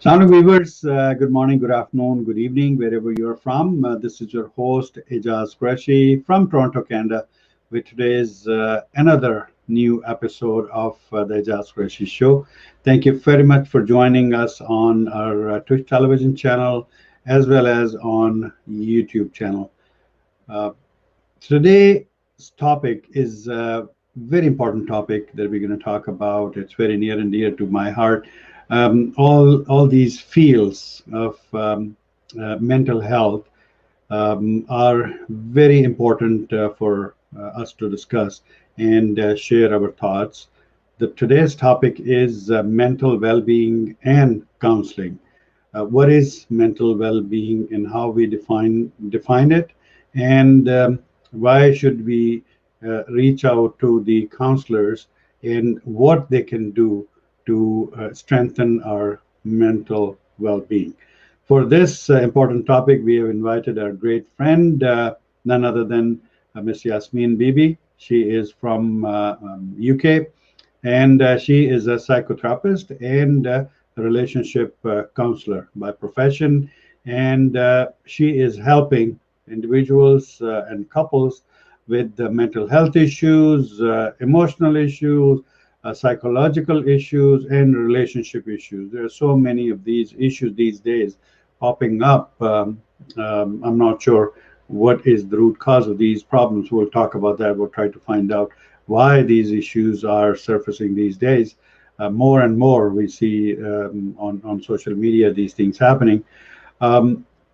Sound viewers, good morning, good afternoon, good evening, wherever you're from. This is your host, Aijaz Qureshi from Toronto, Canada, with today's another new episode of the Aijaz Qureshi Show. Thank you very much for joining us on our Twitch television channel as well as on YouTube channel. Uh, Today's topic is a very important topic that we're going to talk about. It's very near and dear to my heart. All these fields of mental health are very important for us to discuss and share our thoughts. Today's topic is mental well-being and counseling. What is mental well-being and how we define it, and why should we reach out to the counselors and what they can do to strengthen our mental well-being. For this important topic, we have invited our great friend, none other than Miss Yasmine Bibi. She is from UK, and she is a psychotherapist and a relationship counselor by profession. And she is helping individuals and couples with mental health issues, emotional issues, psychological issues, and relationship issues. There are so many of these issues these days popping up. I'm not sure what is the root cause of these problems. We'll talk about that. We'll try to find out why these issues are surfacing these days. More and more we see on social media these things happening.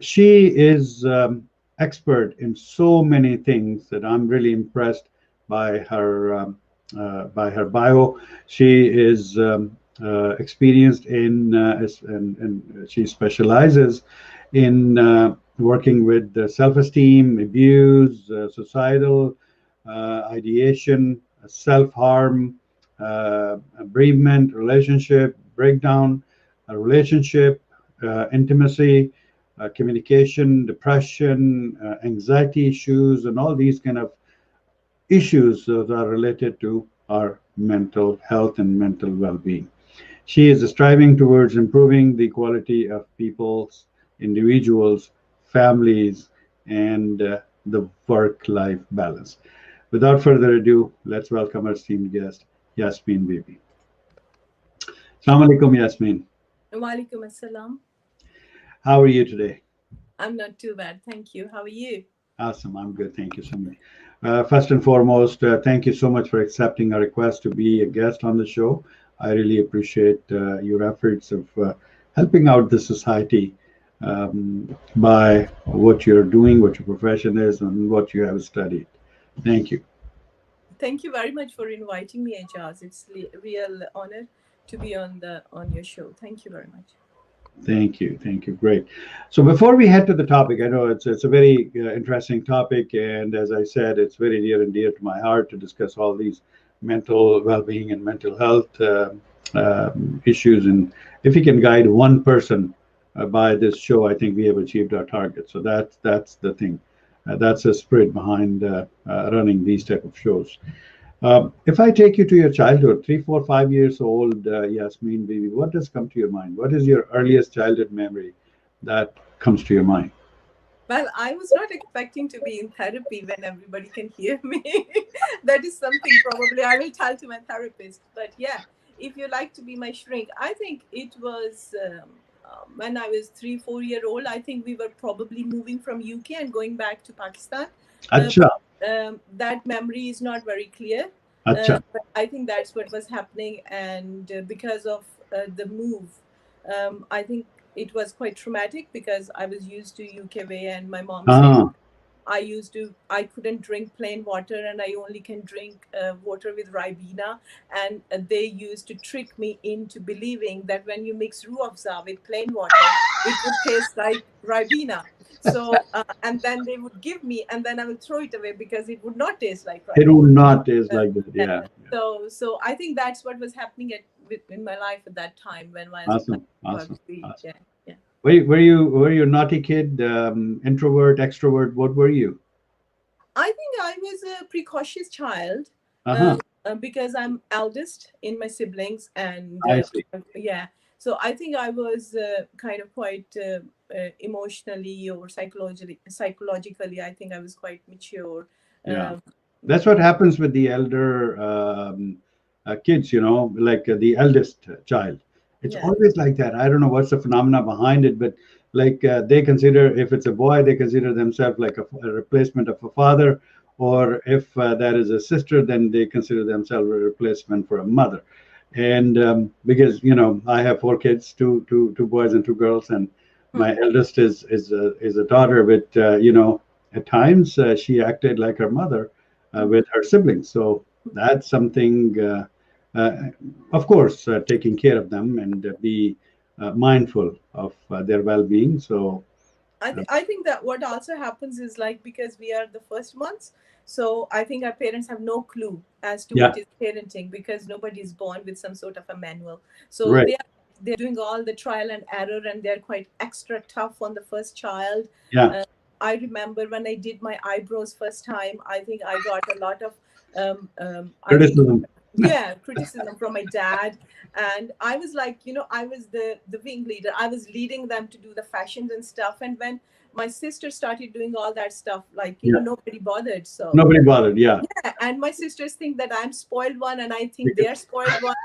She is expert in so many things that I'm really impressed by by her bio. She is experienced in and she specializes in working with self-esteem, abuse, societal ideation, self-harm, bereavement, relationship breakdown, relationship, intimacy, communication, depression, anxiety issues, and all these kind of issues that are related to our mental health and mental well-being. She is striving towards improving the quality of people's, individuals, families, and the work-life balance. Without further ado, let's welcome our esteemed guest, Yasmine Bibi. Assalamu alaikum, Yasmine. Walaikum assalam. How are you today? I'm not too bad, thank you. How are you? Awesome. I'm good. Thank you so much. First and foremost, thank you so much for accepting our request to be a guest on the show. I really appreciate your efforts of helping out the society by what you're doing, what your profession is, and what you have studied. Thank you. Thank you very much for inviting me, Aijaz. It's a real honor to be on your show. Thank you very much. Thank you. Thank you. Great. So before we head to the topic, I know it's a very interesting topic, and as I said, it's very near and dear to my heart to discuss all these mental well-being and mental health issues. And if we can guide one person by this show, I think we have achieved our target. So that's the thing. That's the spirit behind running these type of shows. If I take you to your childhood, 3, 4, 5 years old, Yasmine baby, what does come to your mind? What is your earliest childhood memory that comes to your mind? Well, I was not expecting to be in therapy when everybody can hear me. That is something probably I will tell to my therapist. But yeah, if you like to be my shrink, I think it was when I was 3, 4 year old. I think we were probably moving from UK and going back to Pakistan. Acha, That memory is not very clear. acha. But I think that's what was happening. And because of the move, I think it was quite traumatic because I was used to UK way, and my mom said Ah, I couldn't drink plain water, and I only can drink water with Ribena. And they used to trick me into believing that when you mix Ruh Afza with plain water, it would taste like Ribena. So, and then they would give me, and then I will throw it away because it would not taste like it Ribena. would not taste Uh, like that. yeah. Yeah. So I think that's what was happening in my life at that time when I was Awesome. about Awesome. three. Awesome. Yeah, yeah. Were you a naughty kid, introvert, extrovert? What were you? I think I was a precocious child, Uh-huh. because I'm eldest in my siblings, and I see. yeah. So I think I was kind of quite emotionally or psychologically, I think I was quite mature. Yeah. Um, That's what happens with the elder kids, like the eldest child. It's yeah. always like that. I don't know what's the phenomena behind it, but like they consider, if it's a boy, they consider themselves like a replacement of a father, or if that is a sister, then they consider themselves a replacement for a mother. And because I have four kids, two boys and two girls, and my Hmm. eldest is a daughter, but at times, she acted like her mother with her siblings. So that's something, uh, of course, taking care of them and be mindful of their well-being. So, I think that what also happens is like because we are the first ones, so I think our parents have no clue as to yeah, what is parenting because nobody is born with some sort of a manual. So right. they're doing all the trial and error, and they're quite extra tough on the first child. Yeah, Uh, I remember when I did my eyebrows first time, I think I got a lot of I think criticism. yeah, criticism from my dad. And I was like, I was the wing leader. I was leading them to do the fashions and stuff. And when my sister started doing all that stuff, like, Yeah, nobody bothered. So nobody bothered. Yeah, yeah, and my sisters think that I'm spoiled one and I think because, they're spoiled one.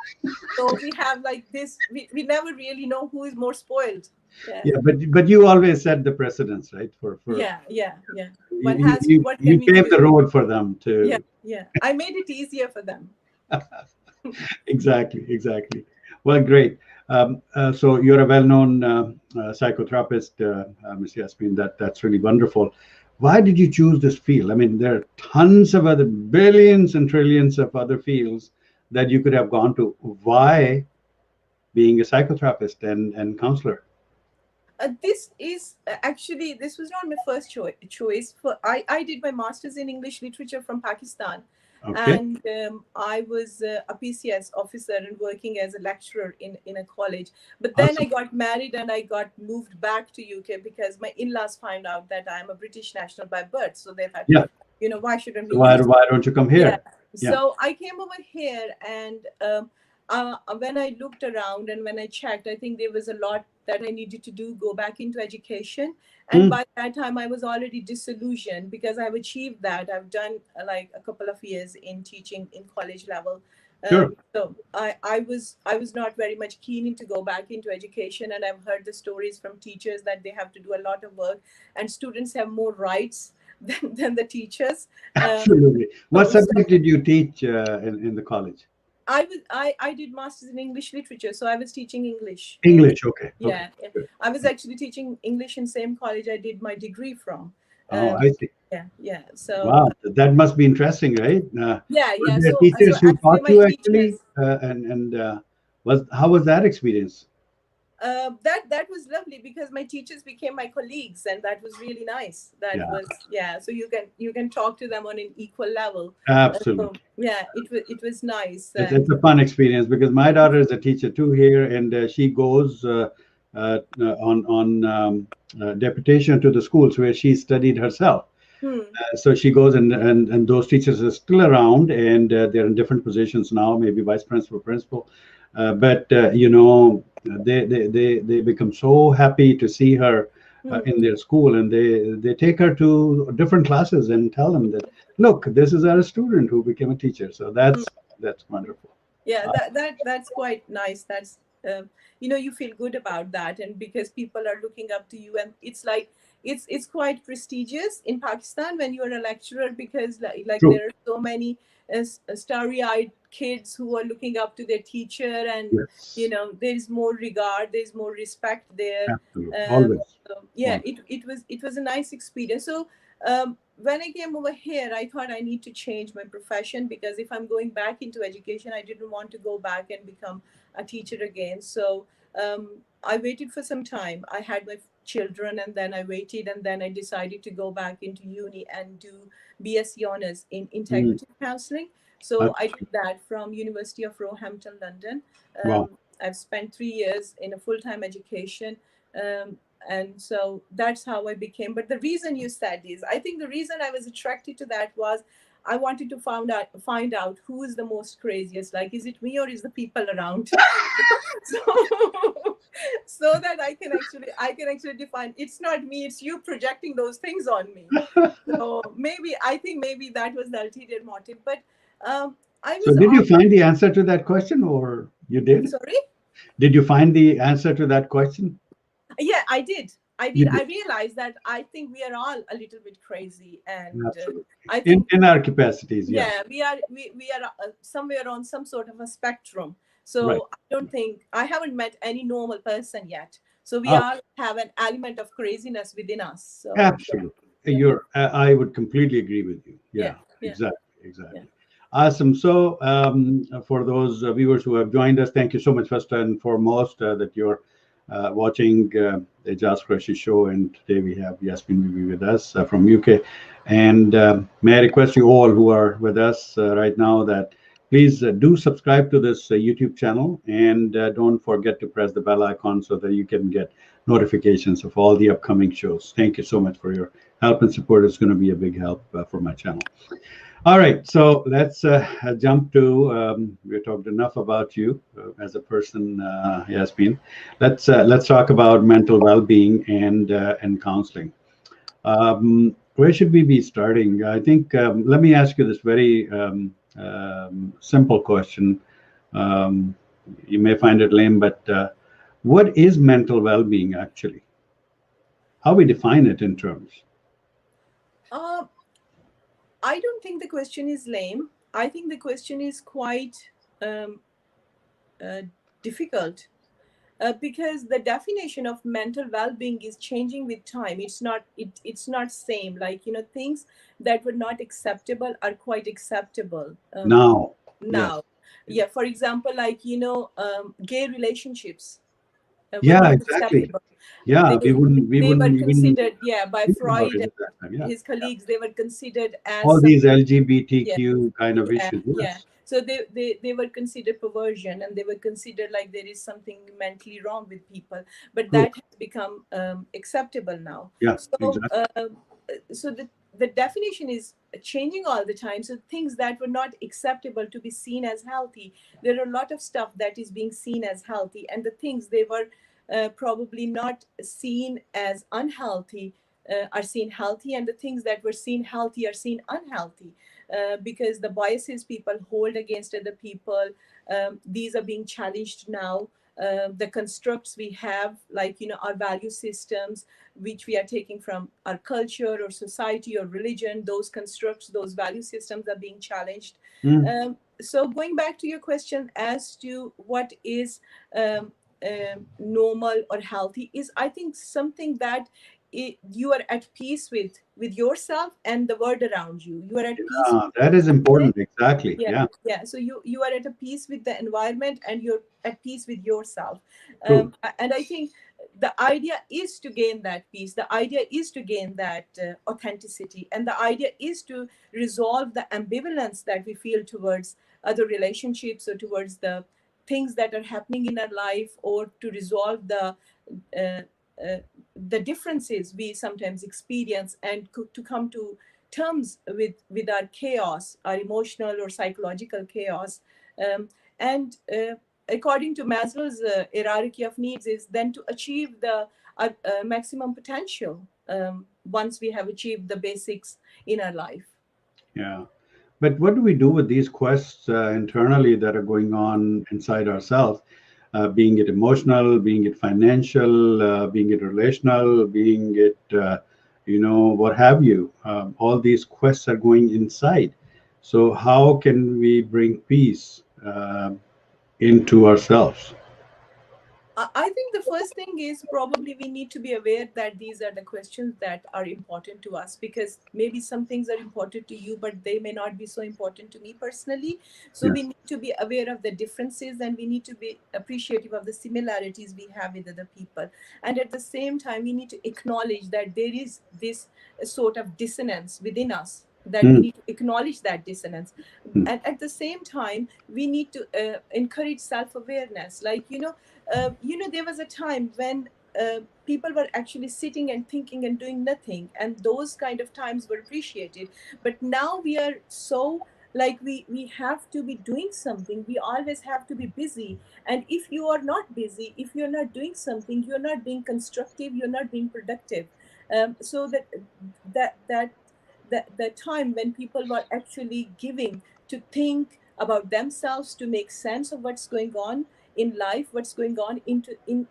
So we have like this, we never really know who is more spoiled. Yeah. yeah, but you always set the precedence, right? For Yeah, yeah, yeah. you, One you, has to. you What can you we pave do? the road for them Yeah, to. yeah. I made it easier for them. Exactly, exactly. Well, great. So you're a well-known psychotherapist, Ms. Yasmine. That's really wonderful. Why did you choose this field? I mean, there are tons of other billions and trillions of other fields that you could have gone to. Why being a psychotherapist and counselor? This was not my first choice. I did my master's in English literature from Pakistan, Okay. and I was a PCS officer and working as a lecturer in a college. But then I Awesome. got married and I got moved back to UK because my in-laws found out that I am a British national by birth. So they thought, Yeah. why shouldn't we So why use why don't you come yeah. here? Yeah. So I came over here, and when I looked around and when I checked, I think there was a lot that I needed to do, go back into education. And Mm, by that time, I was already disillusioned because I've achieved that. I've done like a couple of years in teaching in college level. sure. So I was not very much keen to go back into education, and I've heard the stories from teachers that they have to do a lot of work, and students have more rights than the teachers. Um, Absolutely. What so subject did you teach in the college? I did masters in English literature, so I was teaching English in English. Okay. Okay. yeah. Good. I was actually teaching English in same college I did my degree from. Oh, Um, I see. yeah, yeah. So Wow, that must be interesting, right? yeah, Were yeah. there So teachers who actually, taught my you actually, teachers. and was how was that experience? That was lovely because my teachers became my colleagues, and that was really nice. That Yeah, was yeah. So you can talk to them on an equal level. So absolutely. yeah, it was nice. It's And a fun experience because my daughter is a teacher too here, and she goes on deputation to the schools where she studied herself. hmm, So she goes, and those teachers are still around, and they're in different positions now, maybe vice principal, principal. But they become so happy to see her in hmm. their school, and they take her to different classes and tell them that, look, this is our student who became a teacher. So that's wonderful. Yeah, Uh, that's quite nice. That's you feel good about that, and because people are looking up to you, and it's like it's quite prestigious in Pakistan when you're a lecturer because like True. there are so many starry-eyed kids who are looking up to their teacher, and Yes. there's more regard, there's more respect there. Absolutely. um, Always. so yeah, Always. it was a nice experience. So when I came over here, I thought I need to change my profession because if I'm going back into education, I didn't want to go back and become a teacher again. So I waited for some time. I had my children, and then I waited, and then I decided to go back into uni and do BSc honors in Mm, integrative counseling. So I did absolutely. that from University of Roehampton, London. Wow. I've spent 3 years in a full-time education. Um, and so that's how I became. But the reason you said is, I think the reason I was attracted to that was I wanted to find out who is the most craziest. Like, is it me or is the people around? so, so that I can actually define. It's not me. It's you projecting those things on me. So I think maybe that was the ulterior motive. But I So was did you on. find the answer to that question, or you did? Sorry. Did you find the answer to that question? Yeah, I did. You did. I realized that I think we are all a little bit crazy, and Absolutely. I think In our capacities, yes. yeah, we are somewhere on some sort of a spectrum. Right. So I don't think I haven't met any normal person yet. So we Oh, all have an element of craziness within us. So absolutely. yeah, I would completely agree with you. yeah, Yeah, yeah, yeah, exactly. Awesome. So, for those viewers who have joined us, thank you so much, first and foremost, that you're watching the Aijaz Qureshi show. And today we have Yasmine with us from UK. And may I request you all who are with us right now that please do subscribe to this YouTube channel, and don't forget to press the bell icon so that you can get notifications of all the upcoming shows. Thank you so much for your help and support. It's going to be a big help for my channel. All right, so let's jump to. We talked enough about you as a person, Yasmin. Let's talk about mental well-being and counseling. Where should we be starting? I think let me ask you this very simple question. Um, you may find it lame, but what is mental well-being actually? How we define it in terms? uh, I don't think the question is lame. I think the question is quite um, uh, difficult, because the definition of mental well-being is changing with time. It's not same. Like, things that were not acceptable are quite acceptable Now, yes, now. Yeah, for example, like, gay relationships were yeah, not exactly. acceptable. Yeah, they we they were wouldn't even considered, yeah, by think about Freud it and at that time. Yeah, his colleagues. They were considered as all some. these Yeah, LGBTQ kind of yeah, issues. yeah. Yes, So they were considered perversion, and they were considered like there is something mentally wrong with people. But true. that has become acceptable now. Yeah, So exactly. the definition is changing all the time. So things that were not acceptable to be seen as healthy, there are a lot of stuff that is being seen as healthy, and the things they were probably not seen as unhealthy are seen healthy, and the things that were seen healthy are seen unhealthy, because the biases people hold against other people, these are being challenged now. The constructs we have, like, our value systems, which we are taking from our culture or society or religion, those constructs, those value systems are being challenged. Mm. So going back to your question as to what is um, normal or healthy, is, I think, something that you are at peace with yourself and the world around you. You are at peace with That is it. important. Exactly. Yeah, Yeah, yeah. So you are at a peace with the environment, and you're at peace with yourself. true. And I think the idea is to gain that peace. The idea is to gain that authenticity, and the idea is to resolve the ambivalence that we feel towards other relationships, or towards the things that are happening in our life, or to resolve uh, uh, the differences we sometimes experience, and to come to terms with our chaos, our emotional or psychological chaos. um, and according to Maslow's hierarchy of needs, is then to achieve the maximum potential, once we have achieved the basics in our life. Yeah. But what do we do with these quests internally that are going on inside ourselves? Being it emotional, being it financial, being it relational, being it, what have you. All these quests are going inside. So, how can we bring peace into ourselves? I think the first thing is probably we need to be aware that these are the questions that are important to us, because maybe some things are important to you, but they may not be so important to me personally. So we Yes. need to be aware of the differences, and we need to be appreciative of the similarities we have with other people. And at the same time, we need to acknowledge that there is this sort of dissonance within us, that we Mm, need to acknowledge that dissonance. mm, And at the same time, we need to encourage self-awareness. Like, there was a time when people were actually sitting and thinking and doing nothing, and those kind of times were appreciated. But now we are so like we have to be doing something, we always have to be busy, and if you are not busy, if you're not doing something, you're not being constructive, you're not being productive. So the time when people were actually giving to think about themselves, to make sense of what's going on in life, what's going on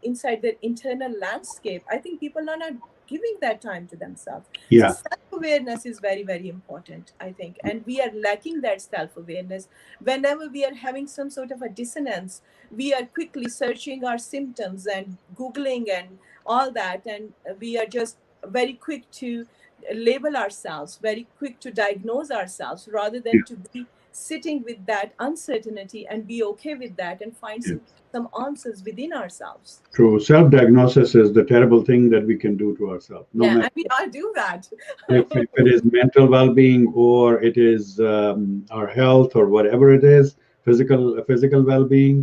inside their internal landscape, I think people are not giving that time to themselves. So Yeah. self-awareness is very, very important, I think, and we are lacking that self-awareness. Whenever we are having some sort of a dissonance, we are quickly searching our symptoms and googling and all that, and we are just very quick to label ourselves, very quick to diagnose ourselves, rather than to be sitting with that uncertainty and be okay with that and find Yeah. some answers within ourselves. True. Self-diagnosis is the terrible thing that we can do to ourselves. No Yeah, matter and we all do that. if it is mental well-being or it is our health or whatever it is, physical well-being.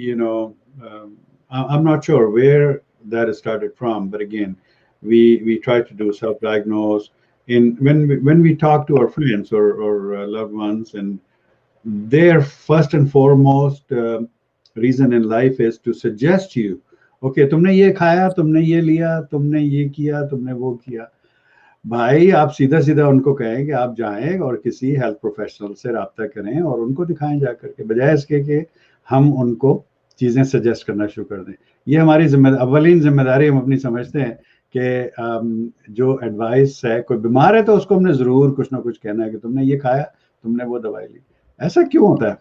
You know, I'm not sure where that started from, but again, we try to do self-diagnose in when we talk to our friends or loved ones, and their first and foremost reason in life is to suggest you, okay, तुमने ये खाया, तुमने ये लिया, तुमने ये किया, तुमने वो किया. भाई आप सीधा सीधा उनको कहें कि आप जाएं और किसी हेल्थ प्रोफेशनल से राब्ता करें और उनको दिखाएं जा करके, बजाय इसके कि हम उनको चीज़ें सजेस्ट करना शुरू कर दें. ये हमारी अव्वलीन जिम्मेदारी हम अपनी समझते हैं कि जो एडवाइस है, कोई बीमार है तो उसको हमने ज़रूर कुछ ना कुछ कहना है कि तुमने ये खाया, तुमने वो दवाई ली. ऐसा क्यों होता है?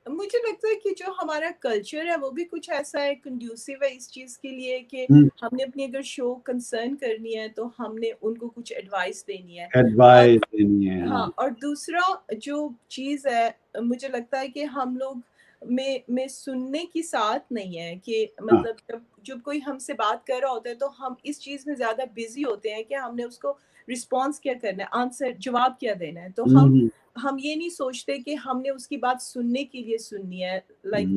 मुझे लगता है कि जो हमारा कल्चर है वो भी कुछ ऐसा है, कंड्यूसिव है इस चीज के लिए कि हमने अपनी अगर शो कंसर्न करनी है तो हमने उनको कुछ एडवाइस देनी है. एडवाइस देनी है. हाँ, और दूसरा जो चीज है, मुझे लगता है कि हम लोग में सुनने की साथ नहीं है कि मतलब जब कोई हमसे बात कर रहा होता है तो हम इस चीज में ज्यादा बिजी होते हैं कि हमने उसको रिस्पॉन्स क्या करना है, आंसर जवाब क्या देना है. तो हम ये नहीं सोचते कि हमने उसकी बात सुनने के लिए सुननी है, लाइक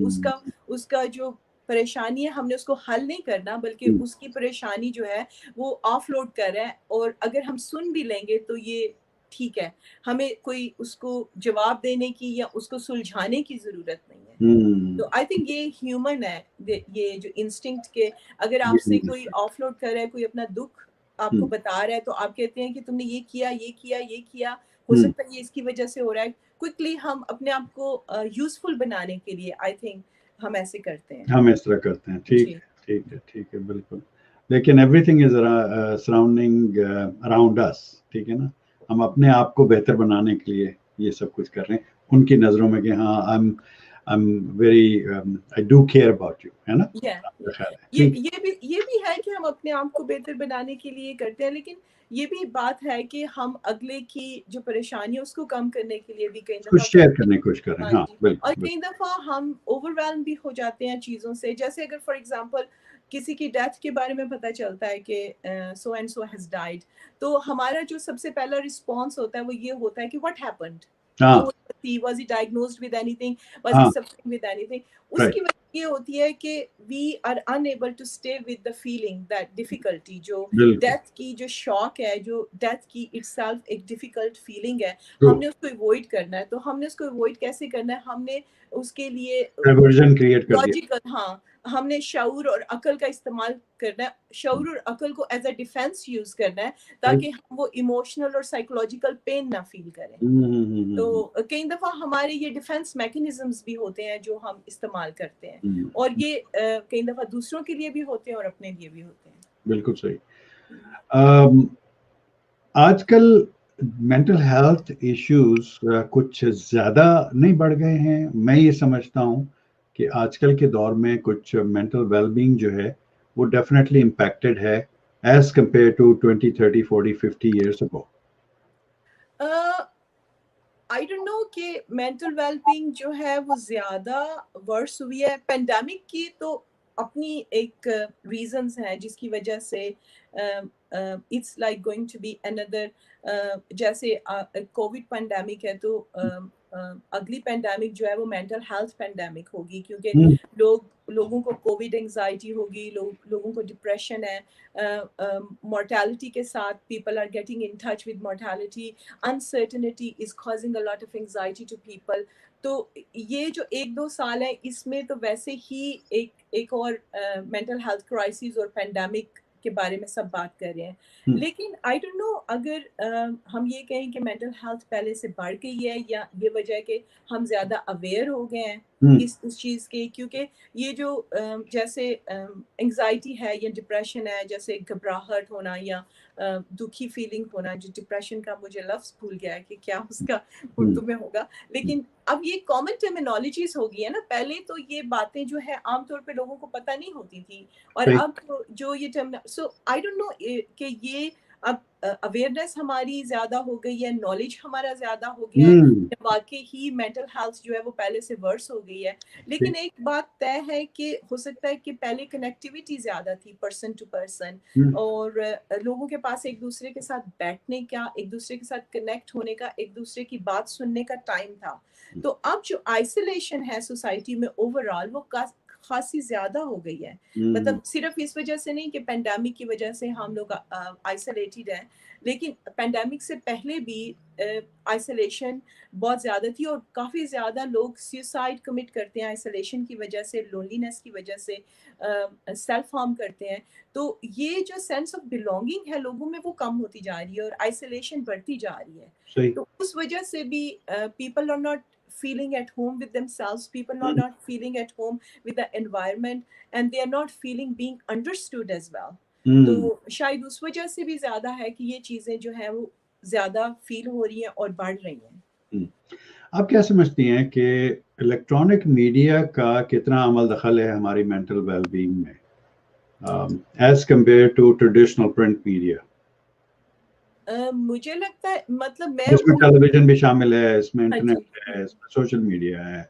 उसका जो परेशानी है हमने उसको हल नहीं करना, बल्कि उसकी परेशानी जो है वो ऑफलोड कर रहा है, और अगर हम सुन भी लेंगे तो ये ठीक है, हमें कोई उसको जवाब देने की या उसको सुलझाने की जरूरत नहीं है. तो आई थिंक ये ह्यूमन है, ये जो इंस्टिंक्ट के अगर आपसे कोई ऑफलोड कर रहा है, कोई अपना दुख आपको बता रहा है, तो आप कहते हैं कि तुमने ये किया, ये किया, ये किया, हो सकता है ये इसकी वजह से हो रहा है. क्विकली हम अपने आप को यूजफुल बनाने के लिए आई थिंक हम ऐसे करते हैं. हम इस तरह करते हैं. ठीक है, बिल्कुल. लेकिन everything is surrounding around us. ठीक है ना, हम अपने आप को बेहतर बनाने के लिए ये सब कुछ कर रहे हैं उनकी नजरों में कि हाँ I'm very I do care about you, है ना. ये भी है कि हम अपने आप को बेहतर बनाने के लिए करते हैं, लेकिन ये भी बात है कि हम अगले की जो परेशानी है उसको कम करने के लिए भी कई दफा शेयर करने की कोशिश कर रहे हैं. हाँ, बिल्कुल. और कई दफा हम ओवरवेल्म भी हो जाते हैं चीजों से. जैसे अगर फॉर एग्जांपल किसी की डेथ के बारे में पता चलता है कि so and so has died, तो हमारा जो सबसे पहला रिस्पॉन्स होता है वो ये होता है कि what happened, was he diagnosed with anything, was he suffering with anything. उसकी वजह ये होती है कि we are unable to stay with the feeling, that difficulty, जो डेथ की जो शॉक है, जो डेथ की itself एक डिफिकल्ट फीलिंग है, हमने उसको अवॉइड करना है. तो हमने उसको अवॉइड कैसे करना है, हमने उसके लिए डाइवर्जन क्रिएट कर दिया. लॉजिकल, हाँ, हमने शऊर और अकल का इस्तेमाल करना है, शऊर और अकल को एज अ डिफेंस यूज करना है, ताकि हम वो इमोशनल और साइकोलॉजिकल पेन ना फील करें. तो कई दफा हमारे ये डिफेंस मैकेनिज्म्स भी होते हैं जो हम इस्तेमाल करते हैं, और ये कई दफा दूसरों के लिए भी होते हैं और अपने लिए भी होते हैं. बिल्कुल सही. आजकल मेंटल हेल्थ इश्यूज कुछ ज्यादा नहीं बढ़ गए हैं. मैं ये समझता हूँ कि आजकल के दौर में कुछ मेंटल वेलबींग जो है वो डेफिनेटली इम्पैक्टेड है as compare to 20, 30, 40, 50 years ago. I don't know कि मेंटल वेलबींग जो है वो ज्यादा वर्स हुई है. पेंडेमिक की तो अपनी एक रीजंस हैं जिसकी वजह से it's like going to be another, जैसे कोविड पेंडेमिक है तो अगली पेंडेमिक जो है वो मेंटल हेल्थ पेंडेमिक होगी, क्योंकि लोगों को कोविड एंजाइटी होगी, लोगों को डिप्रेशन है, mortality के साथ people are getting in touch with mortality, uncertainty is causing a lot of anxiety to people. तो ये जो 1-2 साल है इसमें तो वैसे ही एक और मेंटल हेल्थ क्राइसिस और पेंडेमिक के बारे में सब बात कर रहे हैं, लेकिन आई डोंट नो अगर हम ये कहें कि मेंटल हेल्थ पहले से बढ़ गई है या ये वजह है कि हम ज़्यादा अवेयर हो गए हैं इस चीज़ के, क्योंकि ये जो जैसे एंजाइटी है या डिप्रेशन है, जैसे घबराहट होना या दुखी फीलिंग होना, जो डिप्रेशन का मुझे लफ्ज़ भूल गया है कि क्या उसका उर्दू में होगा, लेकिन अब ये कॉमन टर्मिनोलॉजीज हो गई है ना। पहले तो ये बातें जो है आमतौर पे लोगों को पता नहीं होती थी, और अब तो जो ये term, so I don't know कि ये अब अवेयरनेस हमारी ज़्यादा हो गई है, नॉलेज हमारा ज़्यादा हो गया है, वाकई ही मेंटल हेल्थ जो है वो पहले से वर्स हो गई है। लेकिन एक बात तय है कि हो सकता है कि पहले कनेक्टिविटी ज़्यादा थी पर्सन टू पर्सन, और लोगों के पास एक दूसरे के साथ बैठने का, एक दूसरे के साथ कनेक्ट होने का, एक दूसरे की बात सुनने का टाइम था। तो अब जो आइसोलेशन है सोसाइटी में ओवरऑल वो खासी ज्यादा हो गई है, मतलब सिर्फ इस वजह से नहीं कि पेंडेमिक की वजह से हम लोग आइसोलेटेड हैं, लेकिन पेंडेमिक से पहले भी आइसोलेशन बहुत ज़्यादा थी, और काफ़ी ज़्यादा लोग सुसाइड कमिट करते हैं आइसोलेशन की वजह से, लोनलीनेस की वजह से सेल्फ हार्म करते हैं। तो ये जो सेंस ऑफ बिलोंगिंग है लोगों में वो कम होती जा रही है और आइसोलेशन बढ़ती जा रही है। तो उस वजह से भी people are not feeling at home with themselves, people are not feeling at home with the environment, and they are not feeling being understood as well. तो शायद उस वजह से भी ज़्यादा है कि ये चीज़ें जो है वो ज़्यादा फील हो रही हैं और बढ़ रही हैं। आप क्या समझती हैं कि इलेक्ट्रॉनिक मीडिया का कितना अमल दखल है हमारी मेंटल वेलबींग में as compare to traditional print media? मुझे लगता है, मतलब मैं इसमें टेलीविजन भी शामिल है, इसमें इंटरनेट है, इसमें सोशल मीडिया है,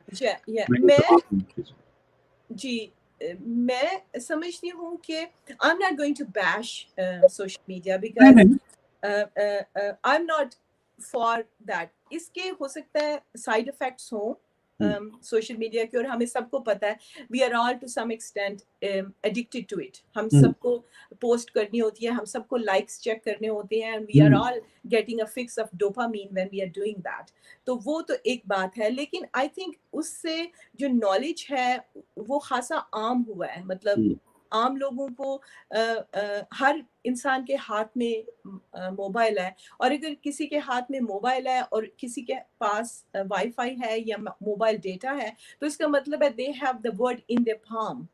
मैं समझती हूँ कि I am not going to bash social media because I am not for that. इसके हो सकता है साइड इफेक्ट्स हों सोशल मीडिया के, और हमें सबको पता है we are all to some extent addicted to it. हम सबको पोस्ट करनी होती है, हम सबको लाइक्स चेक करने होते हैं, and we are all getting a fix of dopamine when we are doing that. तो वो तो एक बात है, लेकिन आई थिंक उससे जो नॉलेज है वो खासा आम हुआ है, मतलब आम लोगों को हर इंसान के हाथ में मोबाइल है, और अगर किसी के हाथ में मोबाइल है और किसी के पास वाईफाई है या मोबाइल डेटा है, तो इसका मतलब है they have the word in their palm.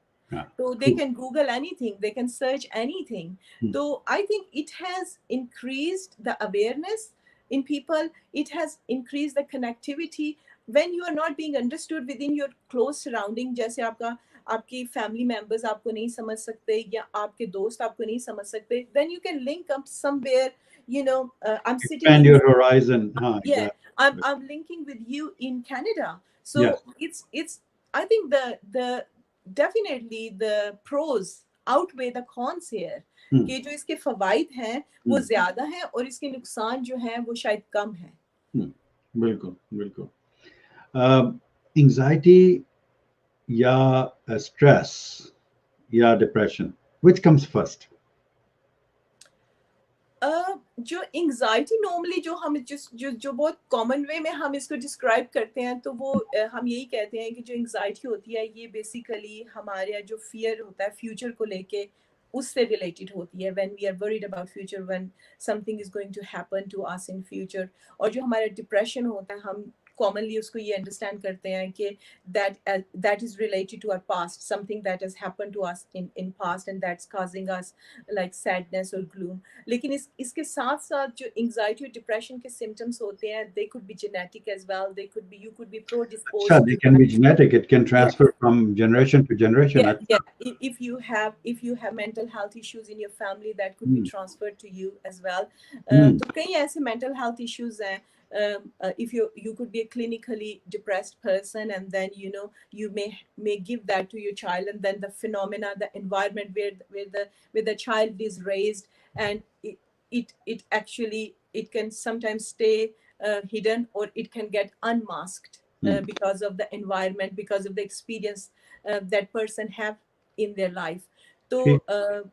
So they can Google anything, they can search anything. So I think it has increased the awareness in people, it has increased the connectivity. When you are not being understood within your close surrounding, जैसे आपकी family members आपको नहीं समझ सकते या आपके दोस्त आपको नहीं समझ सकते, then you can link up somewhere, you know, I'm sitting expand your horizon. Yeah, I'm linking with you in Canada, so it's I think the definitely the pros outweigh the cons here, कि जो इसके फवाइद हैं वो ज्यादा हैं और इसके नुकसान जो हैं वो शायद कम हैं। बिल्कुल बिल्कुल। एंजाइटी या स्ट्रेस या डिप्रेशन, which comes first? जो एंजाइटी नॉर्मली जो हम जो बहुत कॉमन वे में हम इसको डिस्क्राइब करते हैं, तो वो हम यही कहते हैं कि जो एंजाइटी होती है ये बेसिकली हमारे जो फियर होता है फ्यूचर को लेके, उससे रिलेटेड होती है। When we are worried about future, when something is going to happen to us in future. और जो हमारा डिप्रेशन होता है, हम कॉमनली उसको ये अंडरस्टैंड करते हैं कि that is related to our past, something that has happened to us in past and that's causing us like sadness or gloom. लेकिन इसके साथ साथ जो anxiety और depression के symptoms होते हैं, they could be genetic as well, you could be predisposed. Sure, they can be genetic, it can transfer from generation to generation. If you have mental health issues in your family, that could be transferred to you as well. तो कई ऐसे mental health issues हैं. If you could be a clinically depressed person, and then you may give that to your child, and then the phenomena, the environment where the child is raised, and it actually it can sometimes stay hidden, or it can get unmasked because of the environment, because of the experience that person have in their life. तो ठीक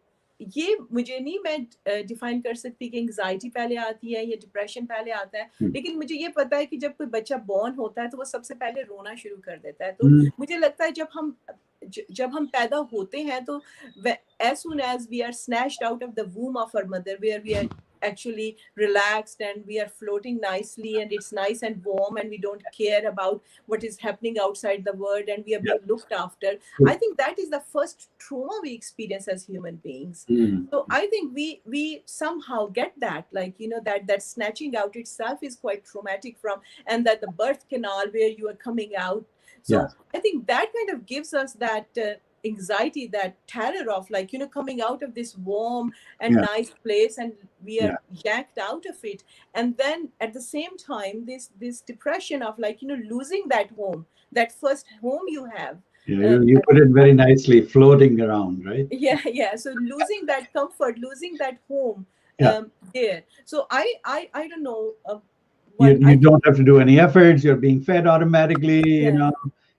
ये मुझे नहीं, मैं define कर सकती कि anxiety पहले आती है या डिप्रेशन पहले आता है, लेकिन मुझे ये पता है कि जब कोई बच्चा बॉर्न होता है तो वो सबसे पहले रोना शुरू कर देता है. तो मुझे लगता है जब हम पैदा होते हैं तो as soon as we are snatched out of the womb of our mother, where we are actually relaxed and we are floating nicely and it's nice and warm and we don't care about what is happening outside the world and we are being looked after. I think that is the first trauma we experience as human beings. So I think we somehow get that, like, you know, that snatching out itself is quite traumatic from, and that the birth canal where you are coming out. So I think that kind of gives us that anxiety, that terror of, like, you know, coming out of this warm and nice place and we are yanked out of it. And then at the same time, this depression of, like, you know, losing that home, that first home you have. You put it very nicely, floating around, right? Yeah. So losing that comfort, losing that home there. So I don't know. You don't have to do any efforts. You're being fed automatically, you know.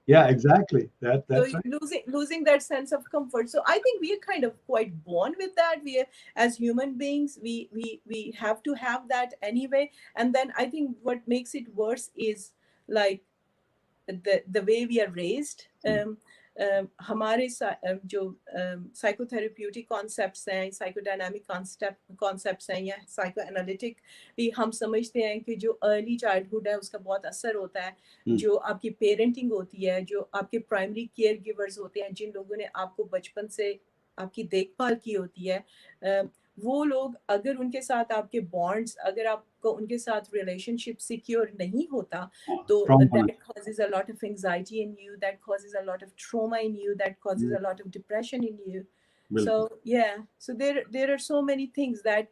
Yeah, exactly. That's so right. losing that sense of comfort. So I think we are kind of quite born with that. We are, as human beings, we have to have that anyway. And then I think what makes it worse is, like, the way we are raised. हमारे जो psychotherapeutic concepts हैं, psychodynamic concepts हैं या psycho analytic भी, हम समझते हैं कि जो अर्ली चाइल्डहुड है उसका बहुत असर होता है. जो आपकी पेरेंटिंग होती है, जो आपके प्राइमरी केयर गिवर्स होते हैं, जिन लोगों ने आपको बचपन से आपकी देखभाल की होती है, वो लोग, अगर उनके साथ आपके बॉन्ड्स, अगर आपको उनके साथ रिलेशनशिप सिक्योर नहीं होता, तो that causes a lot of anxiety in you, that causes a lot of trauma in you, that causes a lot of depression in you. So so there are so many things that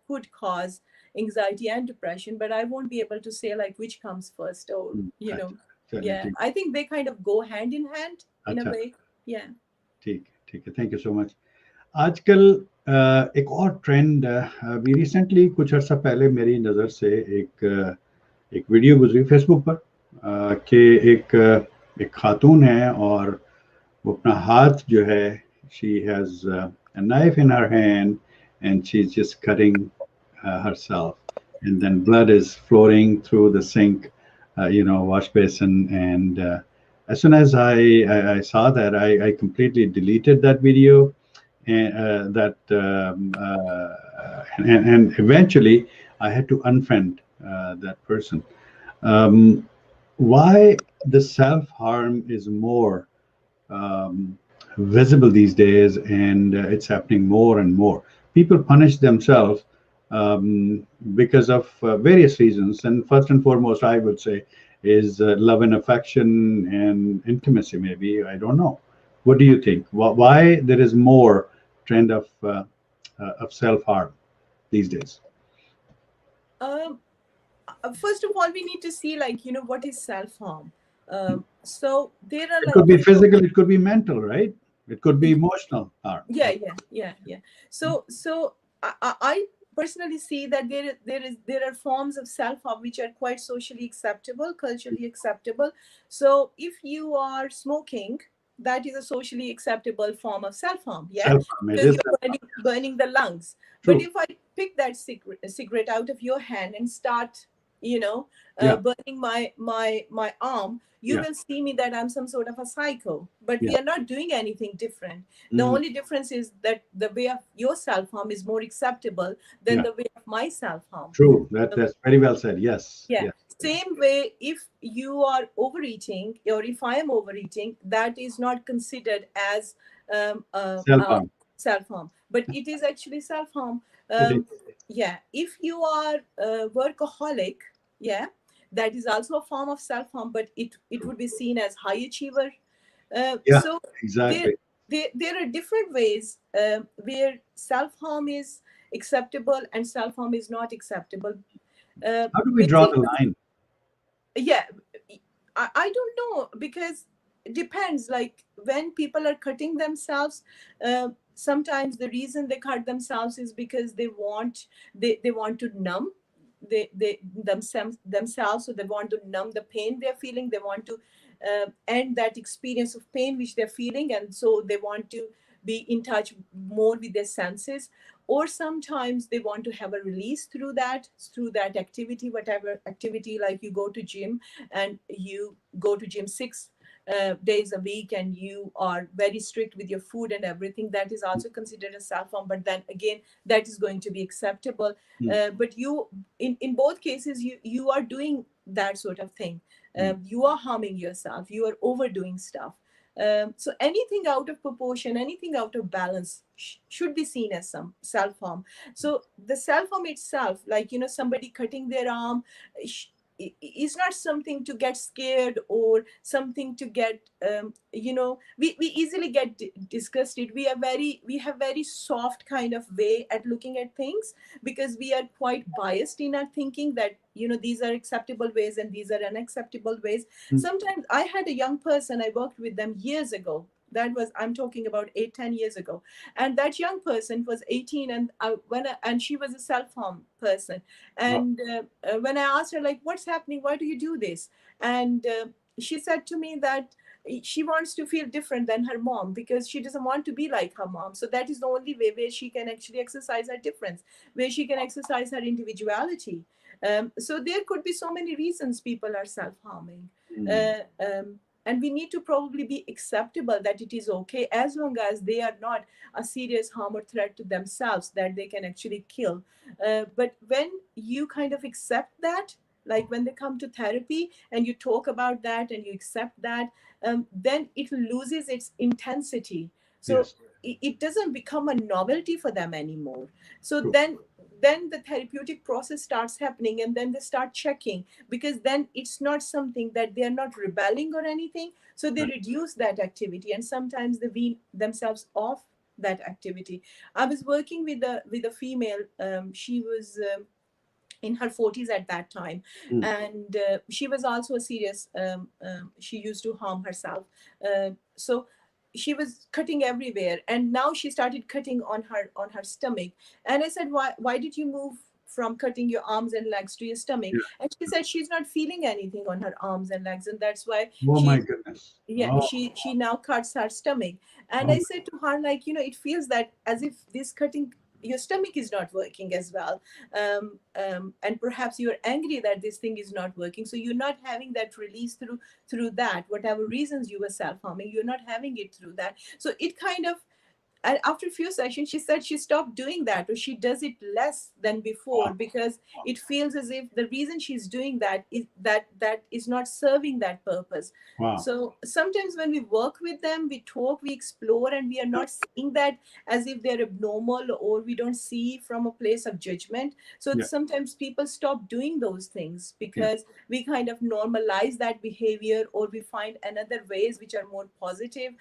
could cause anxiety and depression, but I won't be able to say, like, which comes first, or you know. I think they kind of go hand in hand in a way. ठीक है, thank you so much. आजकल एक और trend अभी recently, कुछ अर्सा पहले मेरी नज़र से एक वीडियो गुजरी फेसबुक पर कि एक खातून है और वो अपना हाथ जो है, she has a knife in her hand and she's just cutting herself, and then blood is flowing through the sink, wash basin, and as soon as I saw that, I completely deleted that video. And and eventually I had to unfriend that person. Why the self-harm is more visible these days, and it's happening more and more. People punish themselves because of various reasons, and first and foremost, I would say, is love and affection and intimacy. Maybe, I don't know. What do you think? Why there is more trend of self-harm these days? First of all, we need to see, like, you know, what is self-harm. So there are, it could be physical, it could be mental, right? It could be emotional harm. Yeah. So I personally see that there are forms of self-harm which are quite socially acceptable, culturally acceptable. So if you are smoking, that is a socially acceptable form of self-harm. Because you're burning the lungs. True. But if I pick that cigarette out of your hand and start, you know, burning my arm, you will see me that I'm some sort of a psycho. But we are not doing anything different. The only difference is that the way of your self-harm is more acceptable than the way of my self-harm. True. That's very well said. Yes. Same way, if you are overeating, or if I am overeating, that is not considered as self-harm, but it is actually self-harm. If you are a workaholic, that is also a form of self-harm, but it would be seen as high achiever. So exactly. There are different ways where self-harm is acceptable and self-harm is not acceptable. How do we draw the line? I don't know, because it depends. Like, when people are cutting themselves, sometimes the reason they cut themselves is because they want to numb themselves, so they want to numb the pain they're feeling. They want to end that experience of pain which they're feeling, and so they want to be in touch more with their senses. Or sometimes they want to have a release through that activity, whatever activity, like you go to gym and you go to gym 6 days a week, and you are very strict with your food and everything. That is also considered a self-harm, but then again, that is going to be acceptable. But you, in both cases, you are doing that sort of thing. You are harming yourself, you are overdoing stuff. So anything out of proportion, anything out of balance should be seen as some self-harm. So the self-harm itself, like, somebody cutting their arm, is not something to get scared or something to get, we easily get disgusted. We have very soft kind of way at looking at things, because we are quite biased in our thinking that, these are acceptable ways and these are unacceptable ways. Sometimes I had a young person, I worked with them years ago. I'm talking about 8-10 years ago, and that young person was 18, and and she was a self-harm person. And when I asked her, like, what's happening, why do you do this? And she said to me that she wants to feel different than her mom, because she doesn't want to be like her mom. So that is the only way where she can actually exercise her difference, where she can exercise her individuality. So there could be so many reasons people are self-harming. And we need to probably be acceptable that it is okay, as long as they are not a serious harm or threat to themselves that they can actually kill. But when you kind of accept that, like when they come to therapy and you talk about that and you accept that, then it loses its intensity. So Yes. it doesn't become a novelty for them anymore. So True. then the therapeutic process starts happening, and then they start checking, because then it's not something that they are not rebelling or anything. So they reduce that activity, and sometimes they wean themselves off that activity. I was working with a female. She was in her 40s at that time, and she was also a serious, she used to harm herself. So she was cutting everywhere, and now she started cutting on her stomach. And I said, why did you move from cutting your arms and legs to your stomach? Yeah. And she said she's not feeling anything on her arms and legs, and that's why Oh my she, goodness. yeah, Oh, she now cuts her stomach. And oh I said to her, like, it feels that as if this cutting, your stomach is not working as well. And perhaps you're angry that this thing is not working, so you're not having that release through that, whatever reasons you were self-harming, you're not having it through that. So it kind of, and after a few sessions, she said she stopped doing that, or she does it less than before, because it feels as if the reason she's doing that is that is not serving that purpose. wow. So sometimes when we work with them, we talk, we explore, and we are not seeing that as if they're abnormal, or we don't see from a place of judgment. So Yeah. sometimes people stop doing those things Yeah. because we kind of normalize that behavior, or we find another ways which are more positive.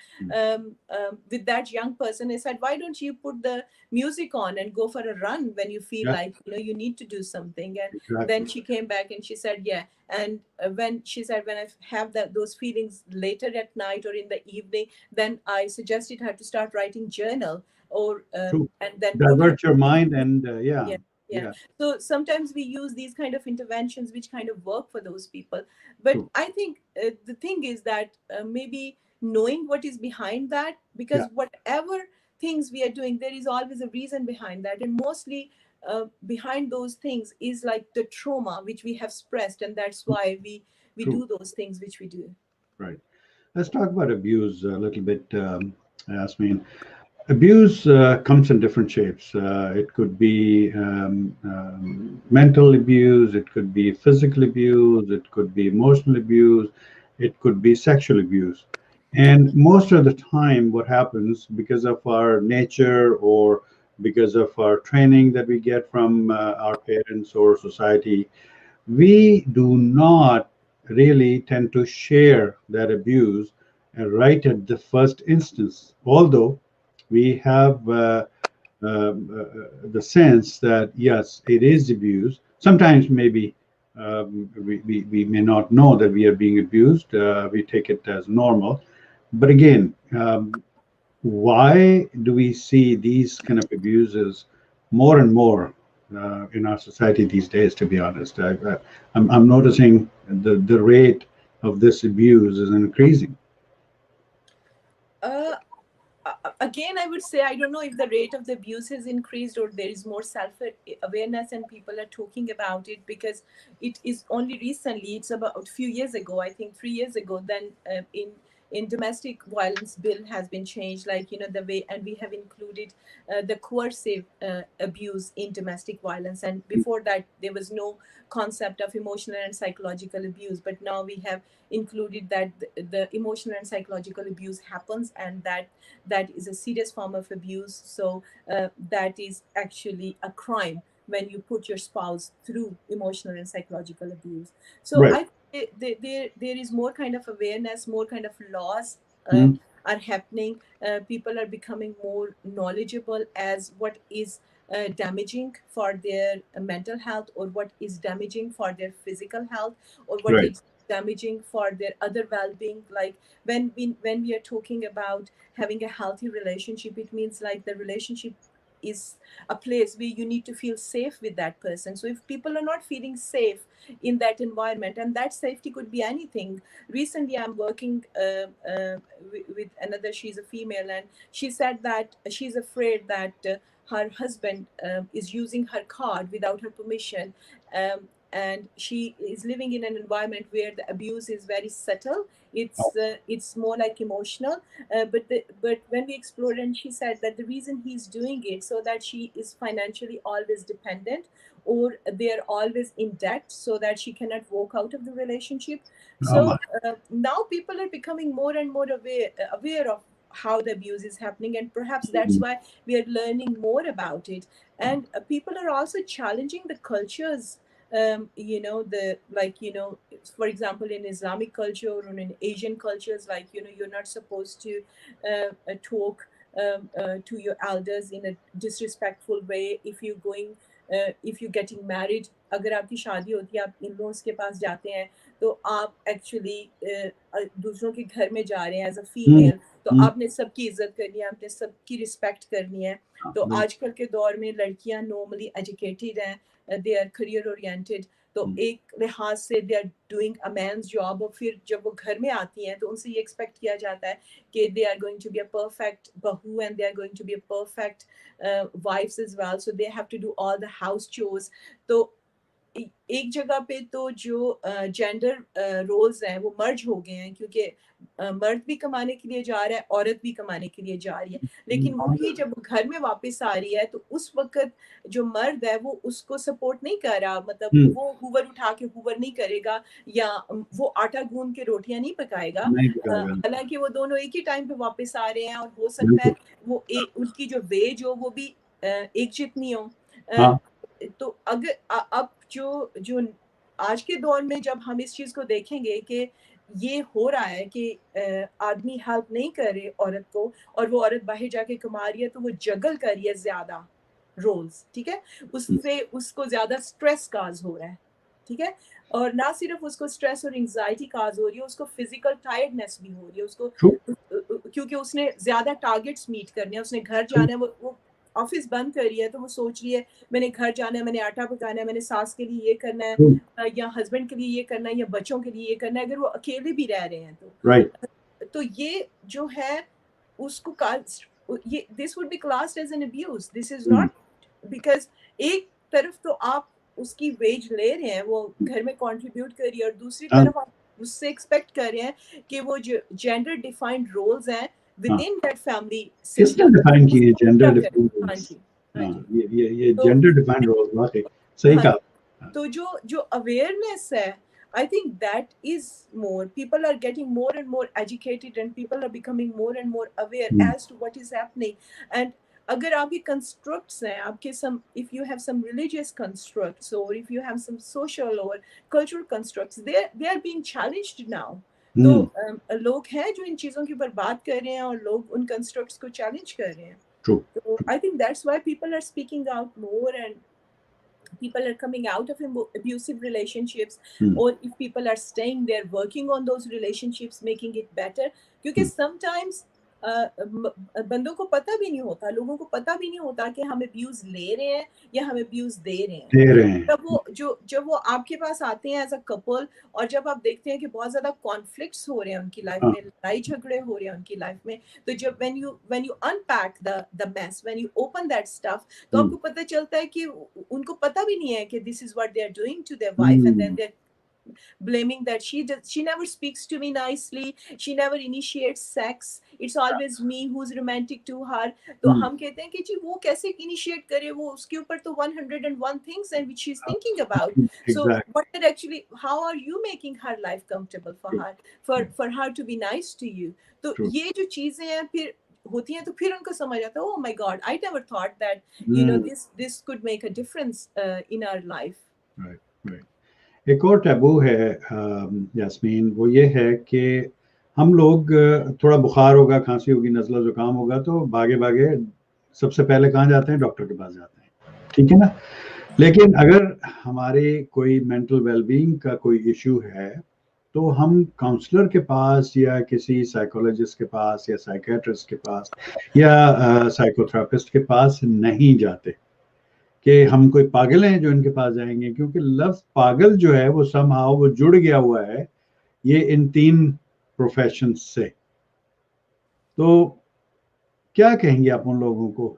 With that young person, I said, why don't you put the music on and go for a run when you feel Yeah. like you need to do something? And Exactly. then she came back and she said, yeah. And when she said, when I have those feelings later at night or in the evening, then I suggested her to start writing journal, or True. and then put her. Divert your mind and yeah. Yeah, yeah. Yeah. So sometimes we use these kind of interventions which kind of work for those people. But True. I think the thing is that maybe knowing what is behind that, Yeah. because whatever things we are doing, there is always a reason behind that. And mostly behind those things is like the trauma which we have suppressed. And that's why we True. do those things which we do. Right. Let's talk about abuse a little bit, Yasmine. Abuse comes in different shapes. It could be mental abuse, it could be physical abuse, it could be emotional abuse, it could be sexual abuse. And most of the time, what happens because of our nature or because of our training that we get from our parents or society, we do not really tend to share that abuse right at the first instance, although we have the sense that yes, it is abuse. Sometimes maybe we may not know that we are being abused. We take it as normal. But again, why do we see these kind of abuses more and more in our society these days. To be honest, I'm noticing the rate of this abuse is increasing. Uh, Again, I would say I don't know if the rate of the abuse has increased or there is more self awareness and people are talking about it, because it is only recently, it's about a few years ago, I think 3 years ago, then in domestic violence bill has been changed, like, you know, the way, and we have included the coercive abuse in domestic violence. And before that there was no concept of emotional and psychological abuse, but now we have included that the emotional and psychological abuse happens, and that is a serious form of abuse. So that is actually a crime when you put your spouse through emotional and psychological abuse. So Right. I there is more kind of awareness, more kind of laws Mm. are happening. People are becoming more knowledgeable as what is damaging for their mental health, or what is damaging for their physical health, or what Right. is damaging for their other well-being. Like when we are talking about having a healthy relationship, it means like the relationship is a place where you need to feel safe with that person. So if people are not feeling safe in that environment, and that safety could be anything. Recently I'm working with another, she's a female, and she said that she's afraid that her husband is using her card without her permission, and she is living in an environment where the abuse is very subtle. It's more like emotional, but when we explored, and she said that the reason he's doing it so that she is financially always dependent, or they're always in debt, so that she cannot walk out of the relationship. Oh my. So now people are becoming more and more aware of how the abuse is happening, and perhaps that's Mm. why we are learning more about it. And people are also challenging the cultures, you know, the, like, you know, for example, in Islamic culture or in Asian cultures, like, you know, you're not supposed to talk to your elders in a disrespectful way. If you're getting married, अगर आपकी शादी होती है, आप in laws के पास जाते हैं, तो आप एक्चुअली दूसरों के घर में जा रहे हैं एज अ Mm. फीमेल, तो Mm. आपने सबकी इज्जत करनी है, आपने सबकी रिस्पेक्ट करनी है. तो बिल्कुल. आजकल के दौर में लड़कियां नॉर्मली एजुकेटेड हैं, दे आर करियर ओरिएंटेड, तो एक लिहाज से they are doing a man's job, और फिर जब वो घर में आती हैं तो उनसे ये एक्सपेक्ट किया जाता है कि they are going to be a perfect bahu, and they are going to be a perfect wifes as well, so they have to do all the house chores. तो एक जगह पे तो जो जेंडर रोल्स हैं वो मर्ज हो गए हैं, क्योंकि मर्द भी कमाने के लिए जा रहा है, औरत भी कमाने के लिए जा रही है, लेकिन वही जब वो घर में वापस आ रही है तो उस वक्त जो मर्द है वो उसको सपोर्ट नहीं कर रहा. मतलब वो हुवर उठा के हुवर नहीं करेगा, या वो आटा गूंद के रोटियां नहीं पकाएगा. नहीं पकाएगा. हालांकि वो दोनों एक ही टाइम पे वापस आ रहे हैं, और हो सकता बिल्कुल. है वो उनकी जो वेज हो वो भी एक जितनी हो. हाँ. तो अगर अब जो आज के दौर में जब हम इस चीज को देखेंगे कि ये हो रहा है कि आदमी हेल्प नहीं कर रहे औरत को, और वो औरत बाहर जाके कमा रही है, तो वो जगल कर रही है ज्यादा रोल्स, ठीक है, उससे उसको ज्यादा स्ट्रेस काज हो रहा है, ठीक है, और ना सिर्फ उसको स्ट्रेस और एंजाइटी काज हो रही है, उसको फिजिकल टायर्डनेस भी हो रही है उसको, True. क्योंकि उसने ज्यादा टारगेट्स मीट करने हैं, उसने घर जाना है, वो ऑफिस बंद कर रही है, तो वो सोच रही है मैंने घर जाना है, मैंने आटा पकाना है, मैंने सास के लिए ये करना है, True. या हस्बैंड के लिए ये करना है, या बच्चों के लिए ये करना है, अगर वो अकेले भी रह रहे हैं तो. Right. तो ये जो है उसको ये this would be classed as an abuse. This is not, because एक तरफ तो आप उसकी वेज ले रहे हैं, वो घर में कंट्रीब्यूट कर रही है, और दूसरी तरफ आप उससे एक्सपेक्ट कर रहे हैं कि वो जो जेंडर डिफाइंड रोल्स हैं within that family किसने system, डिफाइन किए जेंडर डिफाइंड हाँ रोल्स? जी, हाँ, हाँ जी. ये जेंडर डिफाइंड रोल्स वाकई सही हाँ, कहा. तो जो अवेयरनेस है, I think that is more. People are getting more and more educated, and people are becoming more and more aware as to what is happening. And अगर आपके constructs हैं, आपके some, if you have some religious constructs, or if you have some social or cultural constructs, they are being challenged now. तो लोग हैं जो इन चीज़ों के ऊपर बात कर रहे हैं, और लोग उन constructs को challenge कर रहे हैं. True. So I think that's why people are speaking out more, and people are coming out of abusive relationships, or if people are staying there working on those relationships, making it better, because sometimes बंदों को पता भी नहीं होता, लोगों को पता भी नहीं होता कि हम अब्यूज ले रहे हैं या हम अब्यूज दे रहे हैं। दे रहे हैं। जब वो आपके पास आते हैं एज अ कपल, और जब आप देखते हैं कि बहुत ज्यादा कॉन्फ्लिक्ट्स हो रहे हैं उनकी लाइफ में, लड़ाई झगड़े हो रहे हैं उनकी लाइफ में, तो जब when you unpack the mess, when you open that stuff, तो आपको पता चलता है कि उनको पता भी नहीं है कि this is what they are doing to their wife, and then they're blaming that she never speaks to me nicely, she never initiates sex, it's always me who's romantic to her. तो हम कहते हैं कि जी वो कैसे initiate करे, वो उसके ऊपर तो 101 things and which she's thinking about. So what are actually, how are you making her life comfortable for her, for her to be nice to you? तो ये जो चीजें हैं फिर होती हैं, तो फिर उनको समझ आता है, oh my god, I never thought that you know this could make a difference in our life. Right, right. एक और टैबू है यास्मीन, वो ये है कि हम लोग थोड़ा बुखार होगा, खांसी होगी, नज़ला जुकाम होगा तो भागे भागे सबसे पहले कहाँ जाते हैं? डॉक्टर के पास जाते हैं, ठीक है ना। लेकिन अगर हमारे कोई मेंटल वेलबींग का कोई इशू है तो हम काउंसलर के पास या किसी साइकोलॉजिस्ट के पास या साइकियाट्रिस्ट के पास या साइकोथेरापिस्ट के पास नहीं जाते कि हम कोई पागल हैं जो इनके पास जाएंगे, क्योंकि लफ्ज पागल जो है वो समहाउ वो जुड़ गया हुआ है ये इन 3 प्रोफेशन से। तो क्या कहेंगे आप उन लोगों को,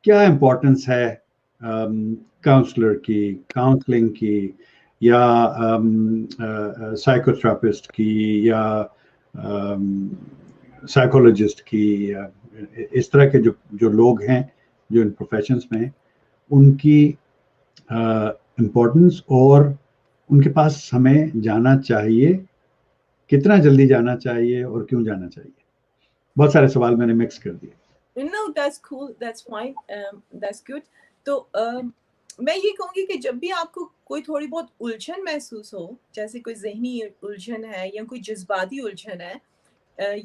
क्या इम्पोर्टेंस है काउंसलर की, काउंसलिंग की, या साइकोथेरापिस्ट की, या साइकोलॉजिस्ट की, या इस तरह के जो लोग हैं जो इन प्रोफेशंस में हैं, उनकी इम्पोर्टेंस और उनके पास हमें जाना चाहिए, कितना जल्दी जाना चाहिए और क्यों जाना चाहिए? बहुत सारे सवाल मैंने मिक्स कर दिए। No, that's cool, that's fine, that's good. तो मैं ये कहूँगी कि जब भी आपको कोई थोड़ी बहुत उलझन महसूस हो, जैसे कोई जहनी उलझन है या कोई जज्बाती उलझन है,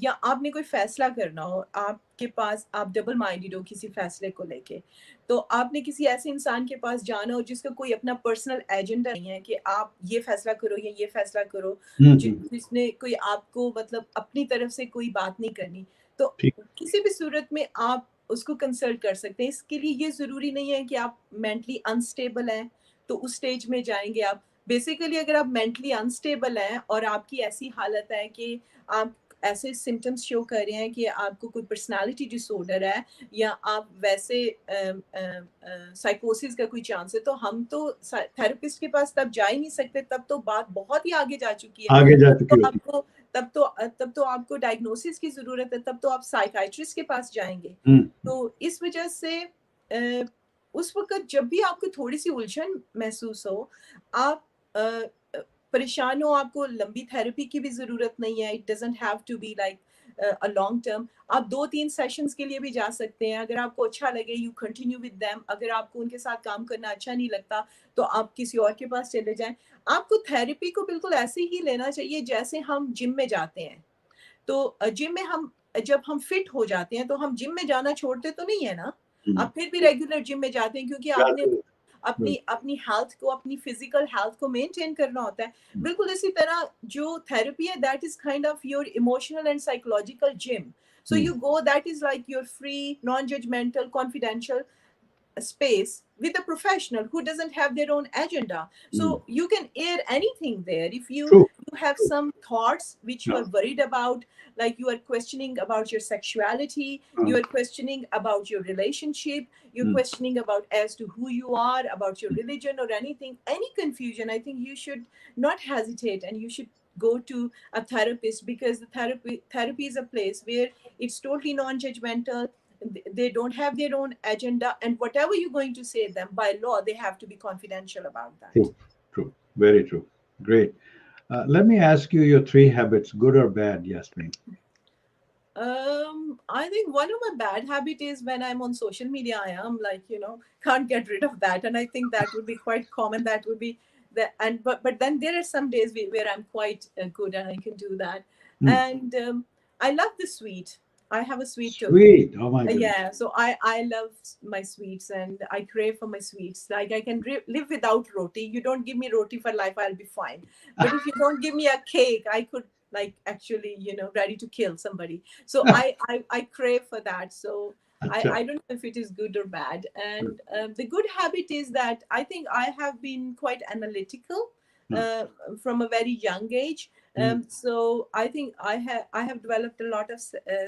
या आपने कोई फैसला करना हो, आपके पास, आप डबल माइंडेड हो किसी फैसले को लेके, तो आपने किसी ऐसे इंसान के पास जाना हो जिसका कोई अपना पर्सनल एजेंडा नहीं है कि आप ये फैसला करो या ये फैसला करो, जिसने कोई आपको मतलब अपनी तरफ से कोई बात नहीं करनी, तो किसी भी सूरत में आप उसको कंसल्ट कर सकते हैं। इसके लिए ये ज़रूरी नहीं है कि आप मेंटली अनस्टेबल हैं तो उस स्टेज में जाएंगे आप। बेसिकली अगर आप मेंटली अनस्टेबल हैं और आपकी ऐसी हालत है कि आप ऐसे सिम्टम्स शो कर रहे हैं कि आपको कोई पर्सनालिटी डिसऑर्डर है या आप वैसे साइकोसिस का कोई चांस है, तो हम तो थेरेपिस्ट के पास तब जा ही नहीं सकते, तब तो बात बहुत ही आगे जा चुकी है, आगे जा चुकी है। तब तो आपको डायग्नोसिस की जरूरत है, तब तो आप साइकाइट्रिस्ट के पास जाएंगे। तो इस वजह से उस वक्त जब भी आपको थोड़ी सी उलझन महसूस हो, आप परेशान हो, आपको लंबी थेरेपी की भी जरूरत नहीं है, it doesn't have to be like a long term. आप 2-3 सेशंस के लिए भी जा सकते हैं, अगर आपको अच्छा लगे यू कंटिन्यू विद देम, अगर आपको उनके साथ काम करना अच्छा नहीं लगता तो आप किसी और के पास चले जाएं। आपको थेरेपी को बिल्कुल ऐसे ही लेना चाहिए जैसे हम जिम में जाते हैं। तो जिम में जब हम फिट हो जाते हैं तो हम जिम में जाना छोड़ते तो नहीं है ना, आप फिर भी रेगुलर जिम में जाते हैं क्योंकि आपने अपनी हेल्थ को, अपनी फिजिकल हेल्थ को मेंटेन करना होता है। बिल्कुल इसी तरह जो थेरेपी है that is kind of your emotional and psychological gym. So you go, that is like your free, non-judgmental, confidential space with a professional who doesn't have their own agenda. So you can air anything there. If you have some thoughts which you are worried about, like you are questioning about your sexuality, you are questioning about your relationship, you're questioning about as to who you are, about your religion or anything, any confusion, I think you should not hesitate and you should go to a therapist, because the therapy is a place where it's totally non-judgmental. They don't have their own agenda, and whatever you're going to say them, by law they have to be confidential about that. True, very true. Great. Let me ask you your 3 habits, good or bad, Yasmine. I think one of my bad habit is when I'm on social media, I am like, can't get rid of that, and I think that would be quite common. That would be that, and but then there are some days where I'm quite good and I can do that. And I love the sweet. I have a sweet tooth. Sweet, oh my goodness. Yeah, so I love my sweets and I crave for my sweets. Like I can live without roti. You don't give me roti for life, I'll be fine. But if you don't give me a cake, I could like actually, you know, ready to kill somebody. So I crave for that. So अच्छा. I don't know if it is good or bad. And the good habit is that I think I have been quite analytical uh, from a very young age. So I think I have developed a lot of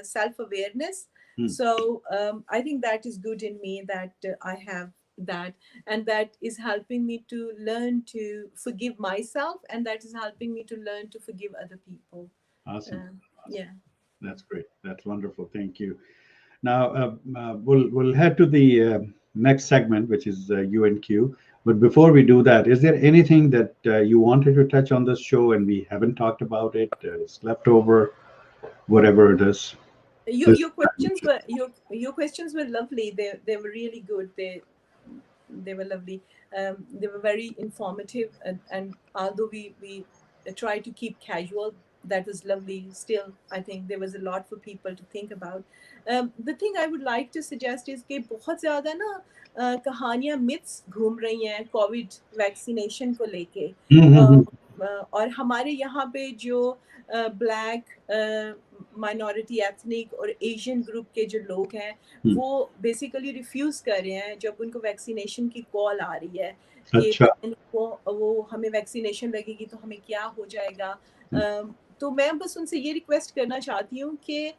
self-awareness. So I think that is good in me, that I have that, and that is helping me to learn to forgive myself, and that is helping me to learn to forgive other people. Awesome. Yeah. That's great. That's wonderful. Thank you. Now we'll head to the next segment, which is U and Q. But before we do that, is there anything that you wanted to touch on this show and we haven't talked about it? It's left over, whatever it is. This Your questions were your questions were lovely. They were really good. They were lovely. They were very informative, and although we try to keep casual, that was lovely. Still, I think there was a lot for people to think about. The thing I would like to suggest is कि बहुत ज़्यादा ना कहानियाँ myths घूम रही हैं Covid vaccination को लेके, और हमारे यहाँ पे जो ब्लैक माइनॉरिटी एथनिक और एशियन ग्रुप के जो लोग हैं वो बेसिकली रिफ्यूज कर रहे हैं जब उनको वैक्सीनेशन की कॉल आ रही है कि अच्छा. वो हमें वैक्सीनेशन लगेगी तो हमें क्या हो जाएगा. तो मैं बस उनसे ये रिक्वेस्ट करना चाहती हूँ कि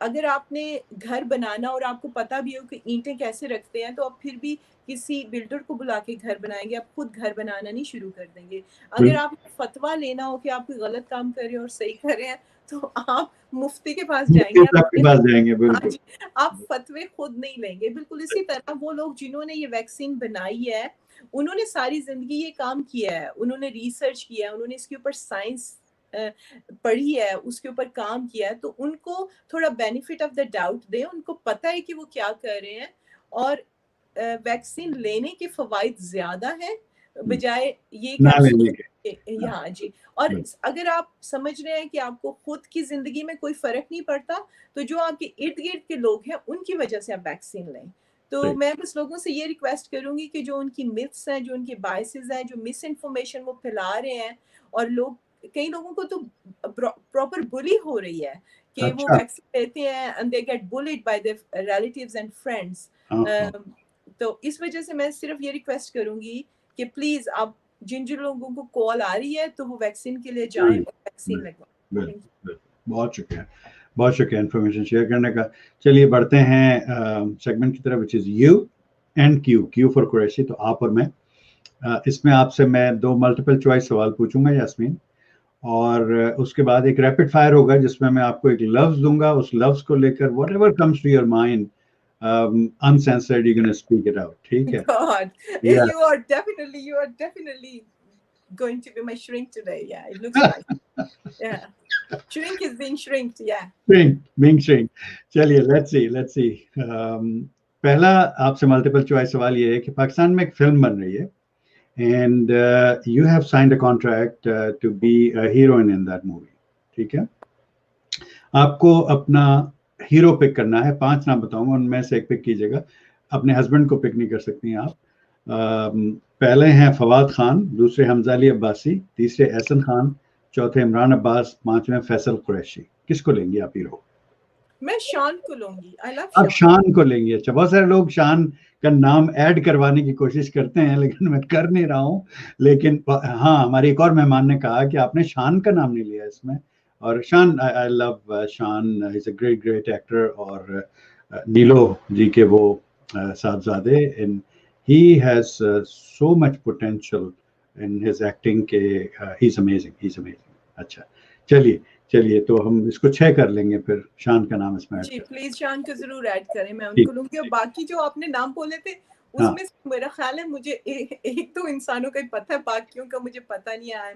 अगर आपने घर बनाना और आपको पता भी हो कि ईंटें कैसे रखते हैं, तो आप फिर भी किसी बिल्डर को बुला के घर बनाएंगे, आप खुद घर बनाना नहीं शुरू कर देंगे. अगर आप फतवा लेना हो कि आप कोई गलत काम कर रहे हैं और सही कर रहे हैं, तो आप मुफ्ती के पास जाएंगे, आपके पास जाएंगे. बिल्कुल. आप फतवे खुद नहीं लेंगे. बिल्कुल इसी तरह वो लोग जिन्होंने ये वैक्सीन बनाई है, उन्होंने सारी जिंदगी ये काम किया है, उन्होंने रिसर्च किया है, उन्होंने इसके ऊपर साइंस पढ़ी है, उसके ऊपर काम किया है, तो उनको थोड़ा बेनिफिट ऑफ द डाउट दें. उनको पता है कि वो क्या कर रहे हैं, और वैक्सीन लेने के फवाइद ज्यादा हैं बजाय ये कि आप हाँ जी. और अगर आप समझ रहे हैं कि आपको खुद की जिंदगी में कोई फर्क नहीं पड़ता, तो जो आपके इर्द गिर्द के लोग हैं उनकी वजह से आप वैक्सीन लें. तो मैं बस लोगों से ये रिक्वेस्ट करूंगी कि जो उनकी मिथ्स हैं, जो उनके बायसेस हैं, जो मिस इन्फॉर्मेशन वो फैला रहे हैं, और लोग कई लोगों को तो प्रॉपर बुली हो रही है कि वो वैक्सीन लेते हैं and they get bullied bye there relatives and friends. तो इस वजह से मैं सिर्फ ये रिक्वेस्ट करूंगी कि प्लीज आप जिन जिन लोगों को कॉल आ रही है तो वो वैक्सीन के लिए जाएं और वैक्सीन लगवाएं. बहुत शुक्रिया, बहुत शुक्रिया इन्फॉर्मेशन शेयर करने का. चलिए बढ़ते हैं सेगमेंट की तरफ, which is you and Q. Q for Qureshi, तो आप और मैं. इसमें आपसे मैं 2 मल्टीपल चॉइस सवाल पूछूंगा यास्मीन, और उसके बाद एक रैपिड फायर होगा जिसमें मैं आपको एक लफ्ज दूंगा. उस लफ्ज को लेकर whatever comes to your mind, uncensored, you're going to speak it out. ठीक है? God, yeah. You are definitely going to be my shrink today. Yeah, it looks like. Yeah, shrink is being shrinked. Yeah, being shrink. चलिए, let's see. पहला आपसे multiple choice सवाल ये है कि पाकिस्तान में एक फिल्म बन रही है, and you have signed a contract to be a heroine in that movie. ठीक है? आपको अपना हीरो पिक करना है. 5 नाम बताऊंगा, उनमें से एक पिक कीजिएगा. अपने हस्बैंड को पिक नहीं कर सकती हैं आप. पहले हैं फवाद खान, दूसरे हमजा अली अब्बासी, तीसरे एहसन खान, चौथे इमरान अब्बास, पांचवें फैसल कुरैशी. किसको लेंगी आप हीरो? मैं शान को लूंगी. आप शान को लेंगी. अच्छा, बहुत सारे लोग शान का नाम ऐड करवाने की कोशिश करते हैं, लेकिन मैं कर नहीं रहा हूँ. लेकिन हाँ, हमारे एक और मेहमान ने कहा कि आपने शान का नाम नहीं लिया इसमें. और Shaan, I love Shaan, is a great actor. और नीलो जी के वो साहबजादे, and he has so much potential in his acting के. He is amazing. अच्छा, चलिए तो हम इसको 6 कर लेंगे, फिर शान का नाम इसमें जी. प्लीज शान को जरूर ऐड करें, मैं उनको लूंगी. और बाकी जो आपने नाम बोले थे उसमें मेरा ख्याल है मुझे एक दो इंसानों का ही पता है, बाकियों का मुझे पता नहीं है.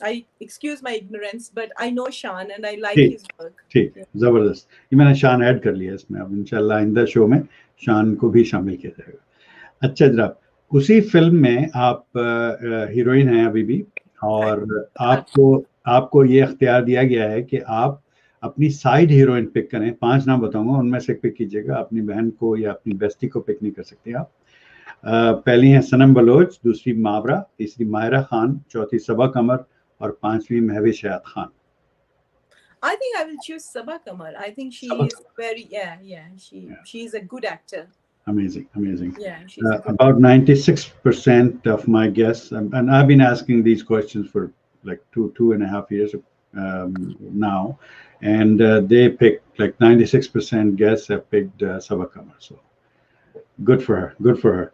I excuse my ignorance, but I know Shan and I like his work. ठीक, जबरदस्त. ये मैंने शान ऐड कर लिया इसमें. अब इंशाल्लाह आइंदा शो में शान को भी शामिल किया जाएगा. अच्छा जनाब, उसी फिल्म में आप हीरोइन हैं अभी भी, और आपको ये अख्तियार दिया गया है कि आप अपनी साइड हीरोइन पिक करें. 5 नाम बताऊंगा, उनमें से पिक कीजिएगा. अपनी बहन को या अपनी बेस्टी को पिक नहीं कर सकते आप. पहली है सनम बलोच, दूसरी मावरा, तीसरी मायरा खान, चौथी सबा कमर, और पांचवी महविश हयात Khan. I think I will choose Sabha Kamal. I think she Sabha is very, she's a good actor. Amazing, amazing. Yeah, she's a good About 96% of my guests, and I've been asking these questions for like 2.5 years now, and they picked like 96% guests have picked Sabha Kamal. So good for her. Good for her.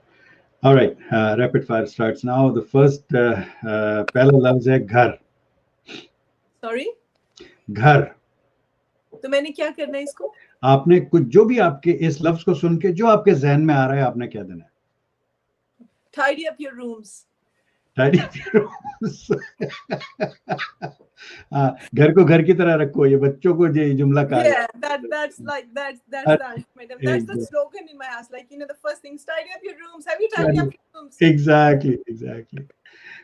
All right, rapid fire starts now. The first pehla lafz hai ghar. Sorry? घर। तो मैंने क्या करना है इसको? आपने कुछ जो भी आपके इस लफ्ज को सुन के जो आपके जहन में आ रहा है आपने क्या देना है? Tidy up your rooms. Tidy up your rooms. घर को घर की तरह रखो, ये बच्चों को ये जुमला कहा है। Yeah, that's madam. That's the slogan in my house. Like, you know, the first thing, tidy up your rooms. Have you tidied up your rooms? Exactly.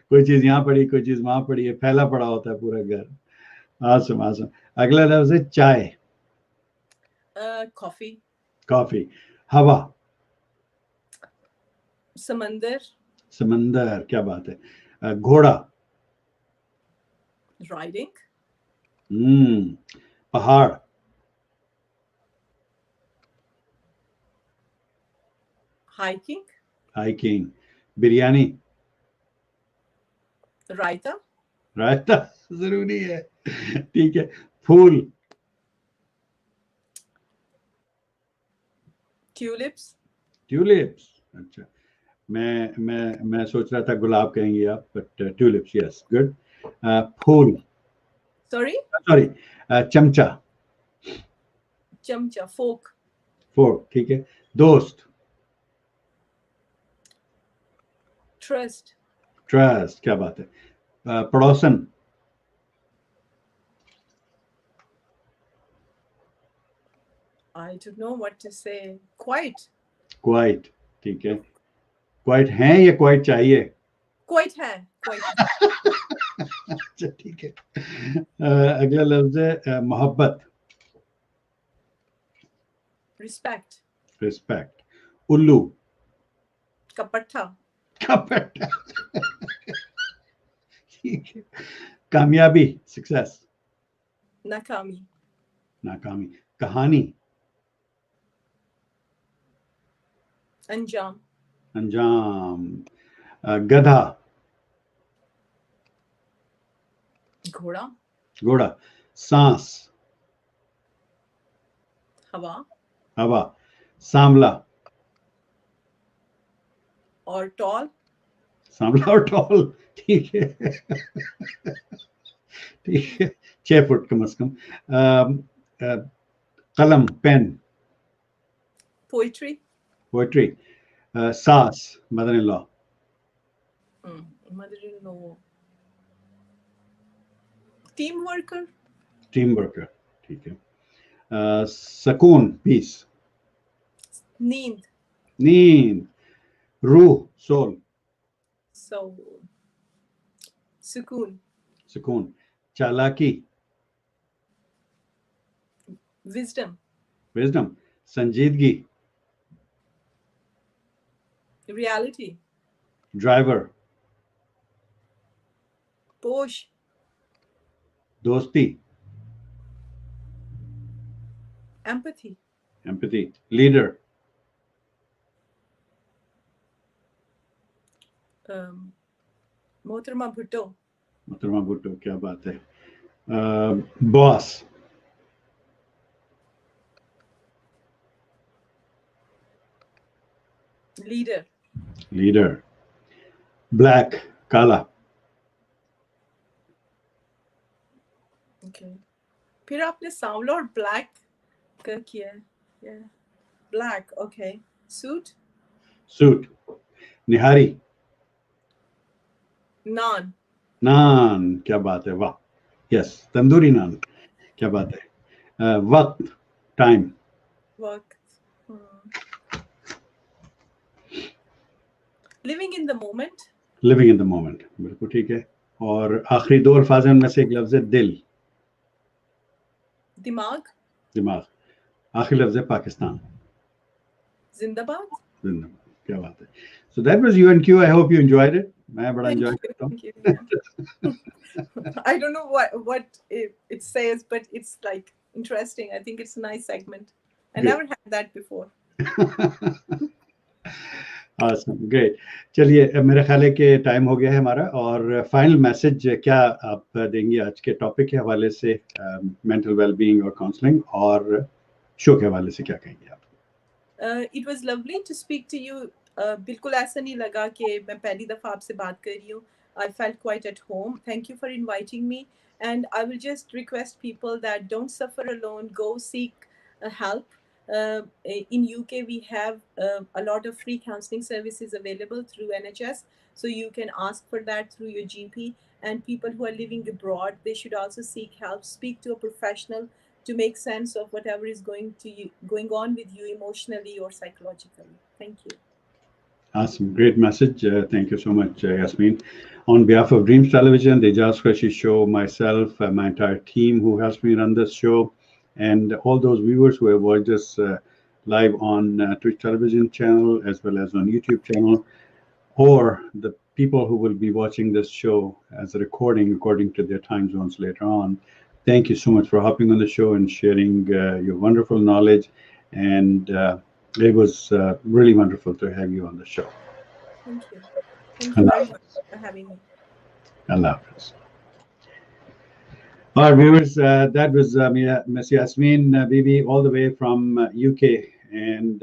कोई चीज यहाँ पड़ी, कोई चीज वहां पड़ी है, फैला पड़ा होता है पूरा घर। awesome. अगला लफ्ज है चाय। Coffee. कॉफी। हवा। समंदर, क्या बात है। घोड़ा। Riding. पहाड़। हाइकिंग। बिरयानी। रायता जरूरी है, ठीक है। फूल। ट्यूलिप्स। अच्छा, मैं सोच रहा था गुलाब कहेंगे आप, बट ट्यूलिप्स, यस, गुड। फूल। सॉरी, चमचा। फोक, ठीक है। दोस्त। ट्रस्ट, क्या बात है। पड़ोसन। I don't know what to say. Quite, ठीक है। क्वाइट हैं या क्वाइट चाहिए? क्वाइट है। अच्छा, ठीक है। अगला लफ्ज है मोहब्बत। रिस्पेक्ट। उल्लू। कपट्टा। ठीक है। कामयाबी, सक्सेस। नाकामी। कहानी। अंजाम। गधा। घोड़ा। सांस। हवा। सांवला। और टॉल। ठीक है। 6 फुट कम से कम। कलम, पेन। पोएट्री। सास, mother in law. Team worker, ठीक है। सुकून, पीस। नींद। रूह, सोल। सुकून। चालाकी। विजडम। संजीदगी। रियलिटी। ड्राइवर। पोश। दोस्ती। एम्पैथी। लीडर। मोहतरमा भुट्टो, क्या बात है। बॉस। लीडर। ब्लैक, काला। फिर आपने सांवला और ब्लैक का किया है। Black, okay. सूट। निहारी। नान, क्या बात है, वाह, यस, तंदूरी नान, क्या बात है। वक्त, time. Living in the moment, बिल्कुल ठीक है। और आखिरी 2 अल्फाज में से एक लफ्ज है दिल। दिमाग। आखिरी लफ्ज है पाकिस्तान। जिंदाबाद। क्या बात है। So that was U&Q. I hope you enjoyed it. मैं बड़ा Thank enjoy you. करता हूँ. Thank you. Yeah. I don't know what it says, but it's like interesting. I think it's a nice segment. I Good. never had that before. Awesome, great. चलिए मेरे ख्याल है कि time हो गया है हमारा, और फाइनल मैसेज क्या आप देंगे आज के टॉपिक के हवाले से, मेंटल वेलबींग और काउंसलिंग, और शो के हवाले से क्या कहेंगे आप? It was lovely to speak to you. बिल्कुल ऐसा नहीं लगा कि मैं पहली दफ़ा आपसे बात कर रही हूँ. I felt quite at home. Thank you for inviting me. And I will just request people that don't suffer alone. Go seek help. In UK, we have a lot of free counseling services available through NHS. So you can ask for that through your GP. And people who are living abroad, they should also seek help. Speak to a professional to make sense of whatever is going on with you emotionally or psychologically. Thank you. Awesome, great message. Thank you so much, Yasmine. On behalf of Dreams Television, the Aijaz Qureshi Show, myself, my entire team who helps me run this show, and all those viewers who have watched us live on Twitch television channel as well as on YouTube channel, or the people who will be watching this show as a recording according to their time zones later on. Thank you so much for hopping on the show and sharing your wonderful knowledge. And it was really wonderful to have you on the show. Thank you. Thank you very much for having me. Allah Hafiz. All right, viewers, that was Miss Yasmine Bibi, all the way from UK. And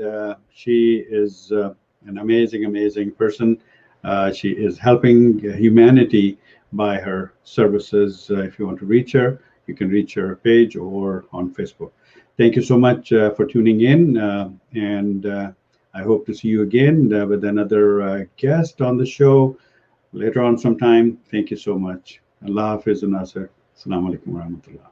she is an amazing, amazing person. She is helping humanity by her services. If you want to reach her, you can reach her page or on Facebook. Thank you so much for tuning in. And I hope to see you again with another guest on the show later on sometime. Thank you so much. Allah Hafiz and Nasser. Assalamu alaikum wa rahmatullah.